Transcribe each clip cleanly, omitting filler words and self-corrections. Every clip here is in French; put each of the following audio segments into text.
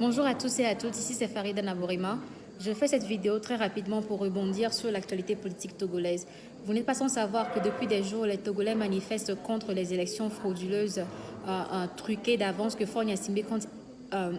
Bonjour à tous et à toutes, ici c'est Farida Naborima. Je fais cette vidéo très rapidement pour rebondir sur l'actualité politique togolaise. Vous n'êtes pas sans savoir que depuis des jours, les Togolais manifestent contre les élections frauduleuses truquées d'avance que Faure Gnassingbé compte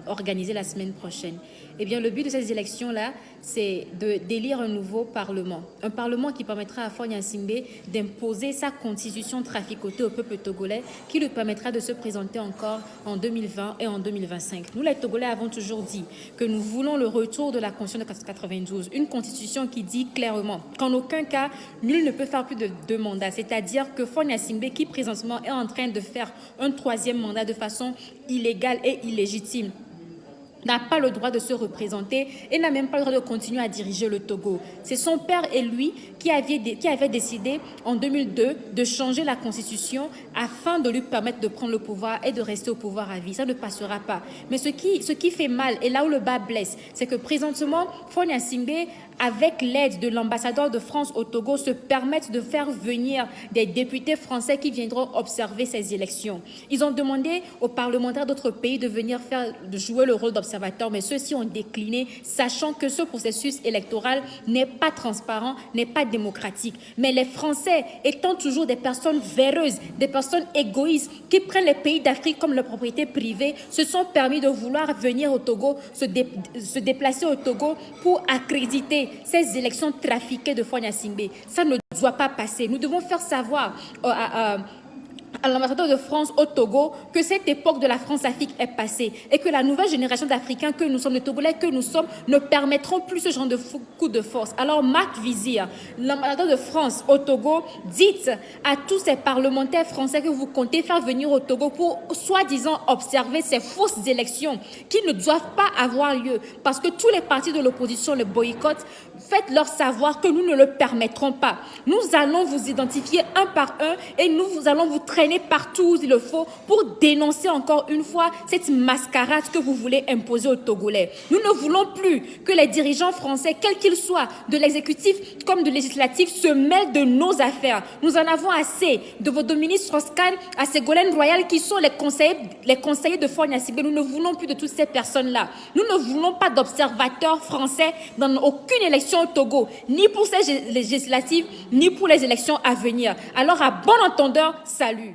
organiser la semaine prochaine. Eh bien, le but de ces élections-là, c'est d'élire un nouveau Parlement. Un Parlement qui permettra à Faure Gnassingbé d'imposer sa constitution traficotée au peuple togolais, qui lui permettra de se présenter encore en 2020 et en 2025. Nous, les Togolais, avons toujours dit que nous voulons le retour de la Constitution de 1992, une constitution qui dit clairement qu'en aucun cas, nul ne peut faire plus de 2 mandats, c'est-à-dire que Faure Gnassingbé, qui présentement est en train de faire un 3e mandat de façon illégale et illégitime, n'a pas le droit de se représenter et n'a même pas le droit de continuer à diriger le Togo. C'est son père et lui qui avaient décidé en 2002 de changer la constitution afin de lui permettre de prendre le pouvoir et de rester au pouvoir à vie. Ça ne passera pas. Mais ce qui fait mal, et là où le bas blesse, c'est que présentement, Faure Gnassingbé, avec l'aide de l'ambassadeur de France au Togo, se permettent de faire venir des députés français qui viendront observer ces élections. Ils ont demandé aux parlementaires d'autres pays de venir jouer le rôle d'observateur, mais ceux-ci ont décliné, sachant que ce processus électoral n'est pas transparent, n'est pas démocratique. Mais les Français, étant toujours des personnes véreuses, des personnes égoïstes, qui prennent les pays d'Afrique comme leur propriété privée, se sont permis de vouloir venir au Togo, se déplacer au Togo pour accréditer ces élections trafiquées de Faure Gnassingbé. Ça ne doit pas passer. Nous devons faire savoir à l'ambassadeur de France au Togo que cette époque de la France-Afrique est passée et que la nouvelle génération d'Africains que nous sommes, de Togolais que nous sommes, ne permettront plus ce genre de coup de force. Alors, Marc Vizir, l'ambassadeur de France au Togo, dites à tous ces parlementaires français que vous comptez faire venir au Togo pour soi-disant observer ces fausses élections qui ne doivent pas avoir lieu parce que tous les partis de l'opposition le boycottent. Faites-leur savoir que nous ne le permettrons pas. Nous allons vous identifier un par un et nous allons vous traîner partout où il le faut pour dénoncer encore une fois cette mascarade que vous voulez imposer aux Togolais. Nous ne voulons plus que les dirigeants français, quels qu'ils soient, de l'exécutif comme de législatif, se mêlent de nos affaires. Nous en avons assez de vos ministres Strauss-Kahn à Ségolène Royal qui sont les conseillers de Faure Gnassingbé. Nous ne voulons plus de toutes ces personnes-là. Nous ne voulons pas d'observateurs français dans aucune élection au Togo, ni pour ces législatives, ni pour les élections à venir. Alors, à bon entendeur, salut.